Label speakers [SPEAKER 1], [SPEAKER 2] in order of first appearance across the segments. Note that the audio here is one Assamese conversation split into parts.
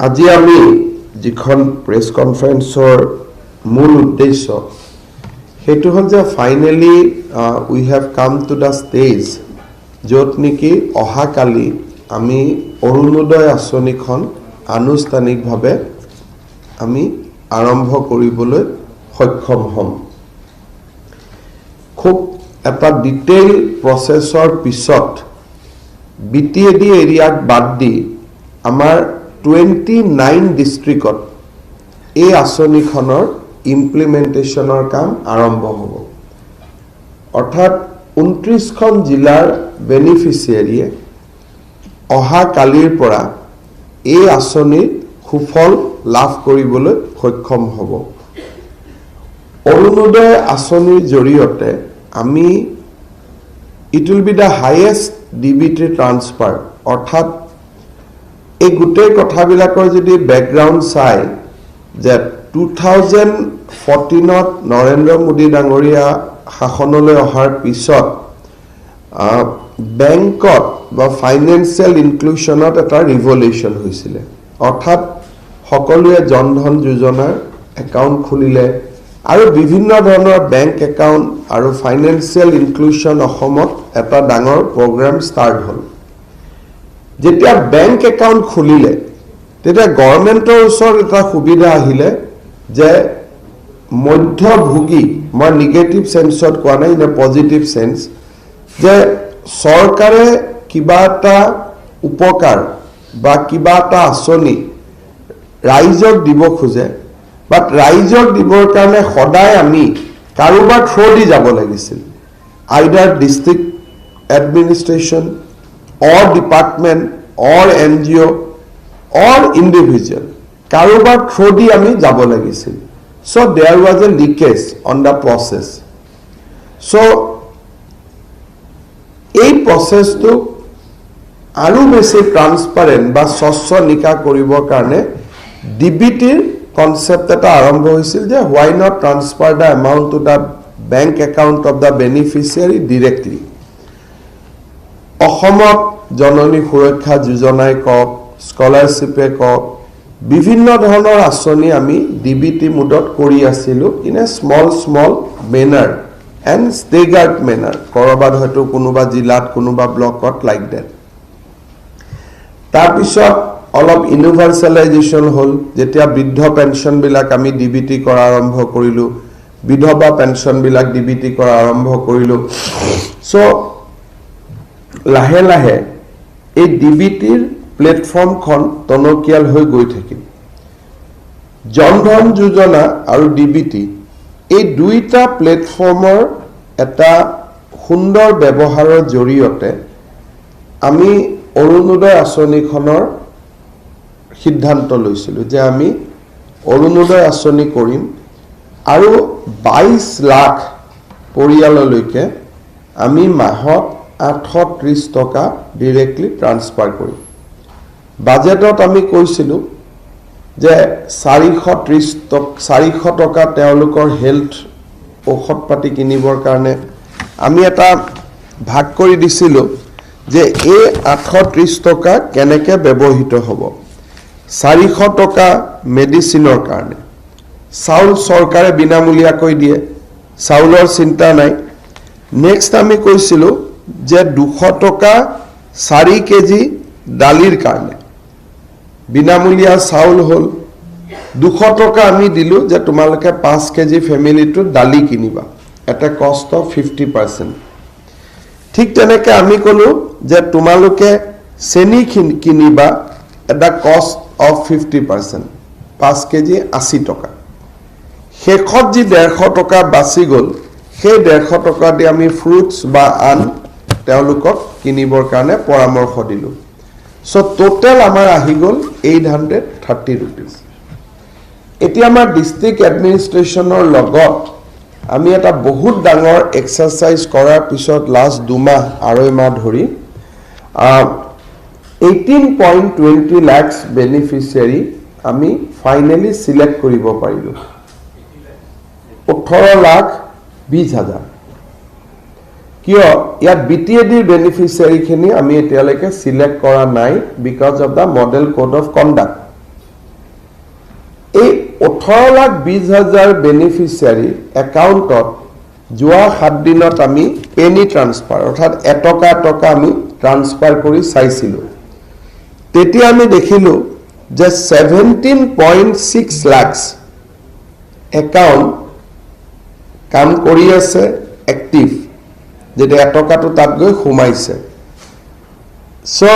[SPEAKER 1] আজি আমি যিখন প্ৰেছ কনফাৰেন্সৰ মূল উদ্দেশ্য সেইটো হ'ল যে finally we have come to the stage য'ত নেকি অহাকালি আমি অৰুণোদয় আঁচনিখন আনুষ্ঠানিকভাৱে আমি আৰম্ভ কৰিবলৈ সক্ষম হ'ম। খুব এটা ডিটেইল প্ৰচেছৰ পিছত BTAD এৰিয়াক বাদ দি আমাৰ 29 ডিষ্ট্ৰিক্টত এই আঁচনিখনৰ ইমপ্লিমেণ্টেশ্যনৰ কাম আৰম্ভ হ'ব। অৰ্থাৎ 29খন জিলাৰ বেনিফিচিয়াৰীয়ে অহা কালিৰ পৰা এই আঁচনিৰ সুফল লাভ কৰিবলৈ সক্ষম হ'ব। অৰুণোদয় আঁচনিৰ জৰিয়তে আমি it will be the highest DBT transfer. অৰ্থাৎ এই গোটেই কথাবিলাকৰ যদি বেকগ্ৰাউণ্ড চাই যে 2014ত নৰেন্দ্ৰ মোদী ডাঙৰীয়া শাসনলৈ অহাৰ পিছত বেংকত বা ফাইনেন্সিয়েল ইনক্লুশ্যনত এটা ৰিভলিউশ্যন হৈছিলে। অৰ্থাৎ সকলোৱে জনধন যোজনাৰ একাউণ্ট খুলিলে আৰু বিভিন্ন ধৰণৰ বেংক একাউণ্ট আৰু ফাইনেন্সিয়েল ইনক্লুশ্যন অসমত এটা ডাঙৰ প্ৰগ্ৰাম ষ্টাৰ্ট হ'ল। যেতিয়া বেংক একাউণ্ট খুলিলে তেতিয়া গভৰ্ণমেণ্টৰ ওচৰত এটা সুবিধা আহিলে যে মধ্যভোগী, মই নিগেটিভ চেন্সত কোৱা নাই, নে পজিটিভ চেন্স, যে চৰকাৰে কিবা এটা উপকাৰ বা কিবা এটা আঁচনি ৰাইজক দিব খোজে, বাট ৰাইজক দিবৰ কাৰণে সদায় আমি কাৰোবাৰ থ্ৰু দি যাব লাগিছিল। Either district administration or department or NGO or individual কাৰোবাৰ থ্ৰু দি আমি যাব লাগিছিল। So there was a leakage on the process. So এই প্ৰচেছটো আৰু বেছি ট্ৰান্সপাৰেণ্ট বা স্বচ্ছ নিকা কৰিবৰ কাৰণে DBTৰ কনচেপ্ট এটা আৰম্ভ হৈছিল যে why not transfer the amount to the bank account of the beneficiary directly. অসমত জননী সুৰক্ষা যোজনাই কওক, স্কলাৰশ্বিপে কওক, বিভিন্ন ধৰণৰ আঁচনি আমি DBT মোডত কৰি আছিলোঁ in a small manner and staggered manner. ক'ৰবাত হয়তো কোনোবা জিলাত কোনোবা ব্লকত লাইক ডেট। তাৰপিছত অলপ ইউনিভাৰ্চেলাইজেশ্যন হ'ল, যেতিয়া বৃদ্ধ পেঞ্চনবিলাক আমি DBT কৰা আৰম্ভ কৰিলোঁ, বিধৱা পেঞ্চনবিলাক DBT কৰা আৰম্ভ কৰিলোঁ। চ' লাহে লাহে এই DBTৰ প্লেটফৰ্মখন টনকিয়াল হৈ গৈ থাকিল। জনধন যোজনা আৰু DBT এই দুইটা প্লেটফৰ্মৰ এটা সুন্দৰ ব্যৱহাৰৰ জৰিয়তে আমি অৰুণোদয় আঁচনিখনৰ সিদ্ধান্ত লৈছিলোঁ যে আমি অৰুণোদয় আঁচনি কৰিম আৰু 22 লাখ পৰিয়াললৈকে আমি মাহত 830 টকা ডিৰেক্টলি ট্ৰান্সফাৰ কৰিম। বাজেটত আমি কৈছিলোঁ যে 430 টকা তেওঁলোকৰ হেল্থ ঔষধ পাতি কিনিবৰ কাৰণে আমি এটা ভাগ কৰি দিছিলোঁ যে এই 830 টকা কেনেকৈ ব্যৱহৃত হ'ব। 400 টকা মেডিচিনৰ কাৰণে, চাউল চৰকাৰে বিনামূলীয়াকৈ দিয়ে, চাউলৰ চিন্তা নাই। নেক্সট আমি কৈছিলোঁ যে 200 টকা 4 কেজি দালিৰ কাৰণে, বিনামূলীয়া চাউল হ'ল। 200 টকা আমি দিলোঁ যে তোমালোকে 5 কেজি ফেমিলিটো দালি কিনিবা, এটা কষ্ট অফ 50%। ঠিক তেনেকৈ আমি ক'লোঁ যে তোমালোকে চেনি কিনিবা, এটা কষ্ট অফ 50%, 5 কেজি 80 টকা। শেষত যি 150 টকা বাচি গ'ল, সেই 150 টকা দি আমি ফ্ৰুটছ বা আন তেওঁলোকক কিনিবৰ কাৰণে পৰামৰ্শ দিলোঁ। চ' টোটেল আমাৰ আহি গ'ল 830 ৰুপিজ। এতিয়া আমাৰ ডিষ্ট্ৰিক্ট এডমিনিষ্ট্ৰেশ্যনৰ লগত আমি এটা বহুত ডাঙৰ এক্সাৰচাইজ কৰাৰ পিছত লাষ্ট 2 মাহ 2.5 মাহ ধৰি 18.20 লাখ বেনিফিচিয়াৰী আমি ফাইনেলি চিলেক্ট কৰিব পাৰিলোঁ। 18,20,000। কিয় ইয়াত BTADৰ বেনিফিচিয়াৰীখিনি আমি এতিয়ালৈকে চিলেক্ট কৰা নাই because of the model code of conduct. এই 18,20,000 বেনিফিচিয়াৰী একাউণ্টত যোৱা 7 দিনত আমি পেনি ট্ৰান্সফাৰ অৰ্থাৎ এটকা আমি ট্ৰান্সফাৰ কৰি চাইছিলোঁ তেতিয়া আমি দেখিলোঁ যে 17.6 লাখ একাউণ্ট কাম কৰি আছে এক্টিভ যেটা এটকাটো তাত গৈ সোমাইছে সো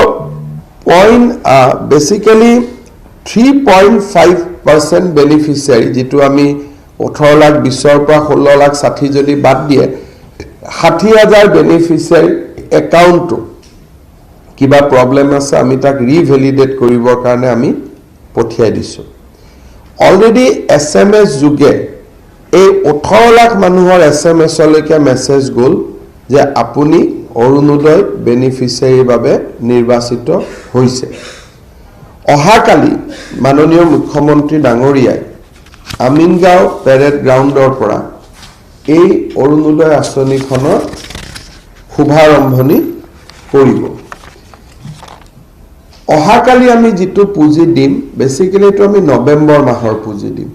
[SPEAKER 1] বেসিক্যালি 3.5% বেনিফিচিয়াৰী যেটো আমি 18 লাখ 20 পৰা 16 লাখ 60 যদি বাদ দিয়ে 60,000 বেনিফিচিয়াৰী একাউণ্টটো কিবা প্ৰবলেম আছে আমি তাক ৰিভেলিডেট কৰিবৰ কাৰণে আমি পঠিয়াই দিছো অলৰেডি এসএমএস যোগে এই 18 লাখ মানুহৰ এসএমএস লৈকে মেছেজ গল যে আপুনি অৰুণোদয় বেনিফিচিয়াৰীৰ বাবে নিৰ্বাচিত হৈছে অহাকালি মাননীয় মুখ্যমন্ত্ৰী ডাঙৰীয়াই আমিনগাঁও পেৰেড গ্ৰাউণ্ডৰ পৰা এই অৰুণোদয় আঁচনিখনৰ শুভাৰম্ভণি কৰিব অহাকালি আমি যেটো পুঁজি দিম বেসিক্যালি তো আমি নৱেম্বৰ মাহৰ পুঁজি দিম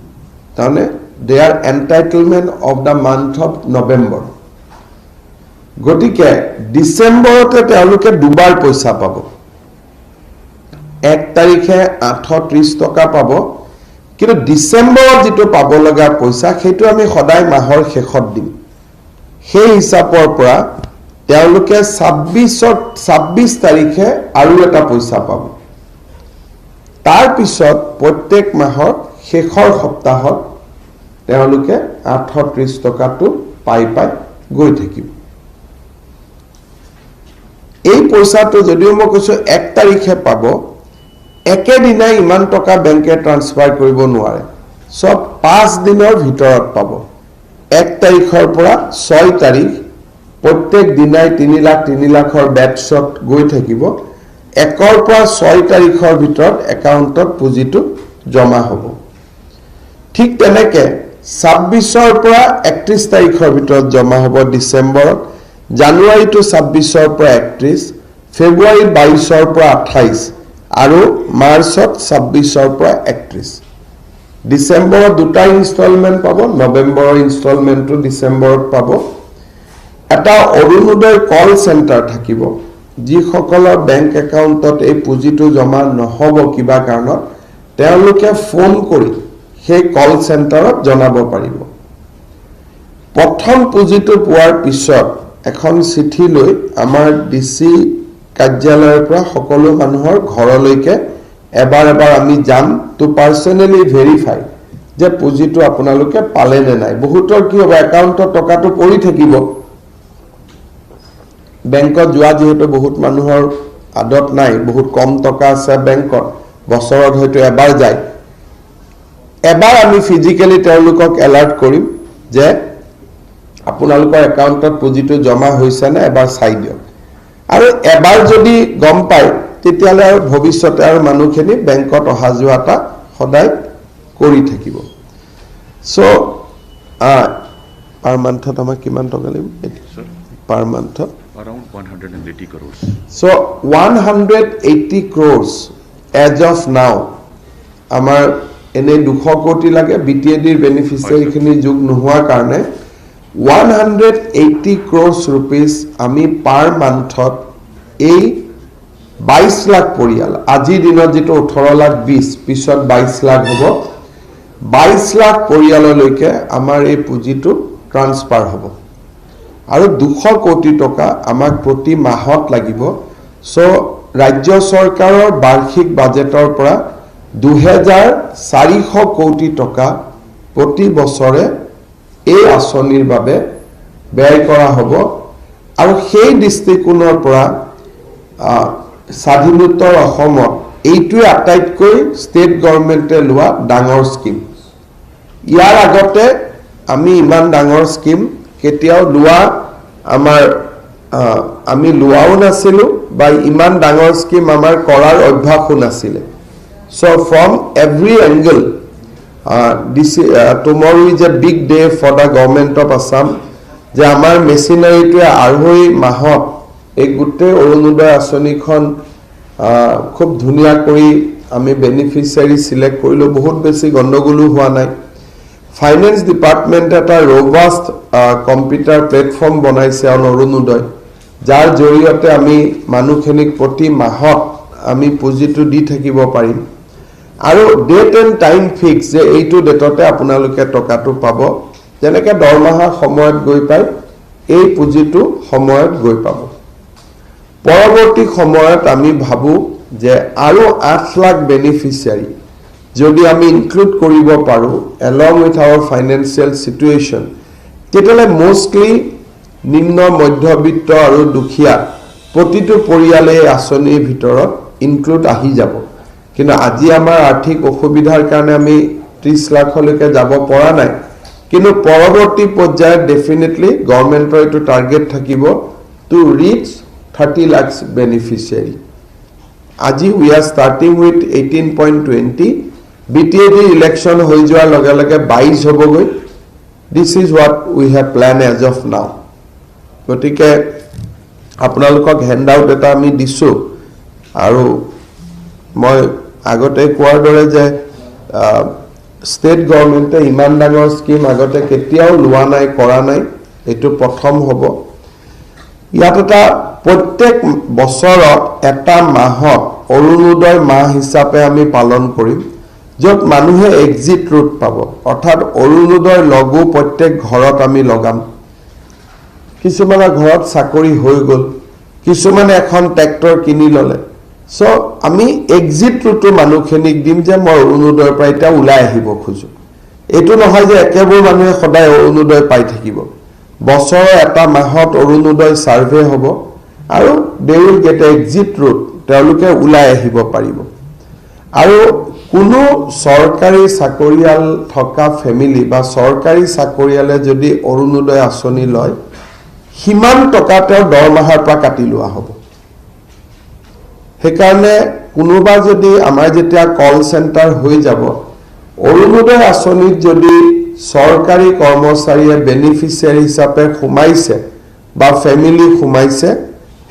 [SPEAKER 1] তানে they are entitlement of the month of November গটিকে ডিসেম্বৰতে তেওঁলোকে দুবাৰ পইচা পাব 1 তাৰিখে 830 টকা পাব কিন্তু ডিসেম্বৰত যেটো পাব লগা পইচা সেইটো আমি সদায় মাহৰ শেষত দিম সেই হিচাপৰ পৰা তেওঁলোকে 26 তাৰিখে আৰু এটা পইচা পাব তাৰ পিছত প্ৰত্যেক মাহৰ শেষৰ সপ্তাহত তেওঁলোকে 830 টকাটো পাই গৈ থাকিব এই পইচাটো যদিও মই কৈছো 1 তাৰিখে পাব একেদিনাই ইমান টকা বেংকে ট্ৰান্সফাৰ কৰিব নোৱাৰে সব 5 দিনৰ ভিতৰত পাব 1 তাৰিখৰ পৰা 6 তাৰিখ প্ৰত্যেক দিনাই 3 লাখৰ বেটছত গৈ থাকিব 1ৰ পৰা 6 তাৰিখৰ ভিতৰত একাউণ্টত পুঁজিটো জমা হ'ব ঠিক তেনেকে 26ৰ পৰা 31 তাৰিখৰ ভিতৰত জমা হ'ব ডিসেম্বৰত জানুৱাৰীটো 26ৰ পৰা 31 ফেব্ৰুৱাৰী 22ৰ পৰা 28 আৰু মাৰ্চত 26ৰ পৰা 31 ডিসেম্বৰত দুটা ইনষ্টলমেন্ট পাব নৱেম্বৰৰ ইনষ্টলমেন্টটো ডিসেম্বৰত পাব এটা অৰুণোদয় কল সেন্টাৰ থাকিব যিসকলৰ বেংক একাউণ্টত এই পুঁজিটো জমা নহব কিবা কাৰণত তেওঁলোকে ফোন কৰি সেই কল সেন্টাৰত জনাব পাৰিব প্ৰথম পুঁজিটো পোৱাৰ পিছত এখন চিঠি লৈ আমাৰ ডিসি কাৰ্যালয়ৰ পৰা সকলো মানুহৰ ঘৰলৈকে এবাৰ আমি যাম টু পাৰ্সনেলি ভেৰিফাই যে পুঁজিটো আপোনালোকে পালে নে নাই বহুতৰ কি হ'ব একাউণ্টত টকাটো পৰি থাকিব বেংকত যোৱা যেহেতু বহুত মানুহৰ আদত নাই বহুত কম টকা আছে বেংকত বছৰত হয়তো এবাৰ যায় এবাৰ আমি ফিজিক্যালি তেওঁলোকক এলাৰ্ট কৰিম যে আপোনালোকৰ একাউণ্টত পুঁজিটো জমা হৈছে না এবাৰ চাই দিয়ক আৰু এবাৰ যদি গম পায় তেতিয়ালে আৰু ভৱিষ্যতে আৰু মানুহখিনি বেংকত অহা যোৱাটা সদায় কৰি থাকিব সো পাৰ মান্থত আমাক কিমান টকা লাগিব per month
[SPEAKER 2] around 180 crores.
[SPEAKER 1] So 180 crores as of now. Amar ene 200 koti lage BTAD beneficiary khini jog nohua karne 180 crores rupees ami per month ei 22 lakh poriyal aji dinot jeto 18 lakh 20 pisot 22 lakh hobo 22 lakh poriyaloloike amar ei pujito transfer hobo আৰু 200 কোটি টকা আমাক প্ৰতি মাহত লাগিব সো ৰাজ্য চৰকাৰৰ বাৰ্ষিক বাজেটৰ পৰা 2400 কোটি টকা প্ৰতি বছৰে এই আঁচনিৰ বাবে ব্যয় কৰা হ'ব আৰু সেই দৃষ্টিকোণৰ পৰা স্বাধীনোত্তৰ অসমত এইটোৱে আটাইতকৈ ষ্টেট গভৰ্ণমেণ্টে লোৱা ডাঙৰ স্কিম ইয়াৰ আগতে আমি ইমান ডাঙৰ স্কিম কেতিয়াও লোৱা আমাৰ আমি লোৱাও নাছিলো বা ইমান ডাঙৰ স্কিম আমাৰ কৰাৰ অভ্যাসও নাছিলে so from every angle tomorrow is a big day for the government of Assam যে আমাৰ মেচিনাৰীটোৱে আঢ়ৈ মাহত এই গোটেই অৰুণোদয় আঁচনিখন খুব ধুনীয়া কৰি আমি বেনিফিচিয়াৰী সিলেক্ট কৰিলো বহুত বেছি গণ্ডগোলো হোৱা নাই ফাইনেন্স ডিপাৰ্টমেণ্ট এটা ৰবাস্ট কম্পিউটাৰ প্লেটফৰ্ম বনাইছে অৰুণোদয় যাৰ জৰিয়তে আমি মানুহখিনিক প্ৰতি মাহত আমি পুঁজিটো দি থাকিব পাৰিম আৰু ডেট এণ্ড টাইম ফিক্স যে এইটো ডেটতে আপোনালোকে টকাটো পাব যেনেকৈ দৰমহা সময়ত গৈ পায় এই পুঁজিটো সময়ত গৈ পাব পৰৱৰ্তী সময়ত আমি ভাবো যে আৰু 8 লাখ বেনিফিচিয়াৰী যদি আমি ইনক্লুড কৰিব পাৰো along with our financial situation তেতিয়ালে মোষ্টলি নিম্ন মধ্যবিত্ত আৰু দুখীয়া প্ৰতিটো পৰিয়ালে আঁচনিৰ ভিতৰত ইনক্লুড আহি যাব কিন্তু আজি আমাৰ আৰ্থিক অসুবিধাৰ কাৰণে আমি 30 লাখলৈকে যাব পৰা নাই কিন্তু পৰৱৰ্তী পৰ্যায়ত ডেফিনেটলি গভৰ্নমেন্টৰ এটো টাৰ্গেট থাকিব টু ৰিচ 30 লাখ বেনিফিচিয়াৰী আজি we are starting with 18.20 BTAD election হৈ যোৱাৰ লগে লগে 22 হ'বগৈ this is what we have planned as of now গতিকে আপোনালোকক হেণ্ডআউট এটা আমি দিছো আৰু মই আগতে কোৱাৰ দৰে যে স্টেট গভৰ্নমেন্টে ইমান ডাঙৰ স্কিম আগতে কেতিয়াও লোৱা নাই কৰা নাই এটো প্ৰথম হ'ব ইয়াত এটা প্ৰত্যেক বছৰত এটা মাহত অৰুণোদয় মাহ হিচাপে আমি পালন কৰিম যত মানুহে এক্সিট ৰুট পাব অৰ্থাৎ অৰুণোদয় লগু প্ৰত্যেক ঘৰত আমি লগাম কিছুমানৰ ঘৰত চাকৰি হৈ গল কিছুমানে এখন ট্ৰেক্টৰ কিনি ললে সো আমি এক্সিট ৰুটটো মানুহখিনিক দিম যে মই অৰুণোদয়ৰ পৰা এটা ওলাই আহিব খুজো এটো নহয় যে একেবোৰ মানুহে সদায় অৰুণোদয় পাই থাকিব বছৰৰ এটা মাহত অৰুণোদয় সাৰ্ভে হ'ব আৰু they will get exit root তেওঁলোকে ওলাই আহিব পাৰিব আৰু কোনো সৰকাৰি চাকৰিয়াল থকা ফ্যামিলি বা সৰকাৰি চাকৰিয়ালে যদি অৰুণোদয় আঁচনি লয় হিমান টকা তেওঁ দৰমহাৰ পৰা কাটি লোৱা হ'ব হেকাৰণে কোনোবা যদি আমাৰ যেতিয়া কল সেন্টাৰ হৈ যাব অৰুণোদয় আঁচনিত যদি সৰকাৰি কৰ্মচাৰীয়ে বেনিফিচিয়াৰী হিচাপে সোমাইছে বা ফ্যামিলি সোমাইছে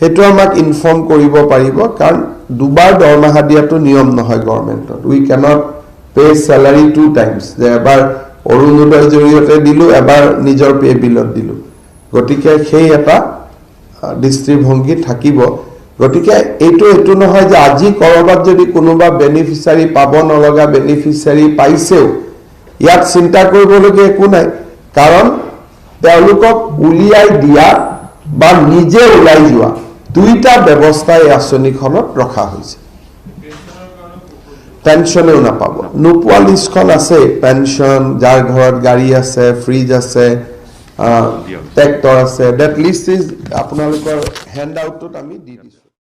[SPEAKER 1] হেতু আমাক ইনফৰ্ম কৰিব পাৰিব কাৰণ দুবাৰ দৰমহা দিয়াটো নিয়ম নহয় গভৰ্নমেন্টত we cannot pay salary two times যে এবাৰ অৰুণোদয় জৰিয়তে দিলো এবাৰ নিজৰ পে বিলত দিলো গতিকে সেই এটা দৃষ্টিভংগী থাকিব গতিকে এইটো নহয় যে আজি কৰবাত যদি কোনোবা বেনিফিচিয়াৰী পাব নলগা বেনিফিচিয়াৰী পাইছেও ইয়াত চিন্তা কৰিবলগীয়া একো নাই কাৰণ তেওঁলোকক উলিয়াই দিয়া বা নিজে ওলাই যোৱা দুইটা ব্যৱস্থা এই আঁচনিখনত ৰখা হৈছে পেনশনেও নাপাব নোপোৱা লিষ্টখন আছে পেনশন যাৰ ঘৰত গাড়ী আছে ফ্ৰিজ আছে ট্ৰেক্টৰ আছে দ্যাট লিষ্ট ইজ আপোনালোকৰ হেণ্ড আউটত আমি দি দিছো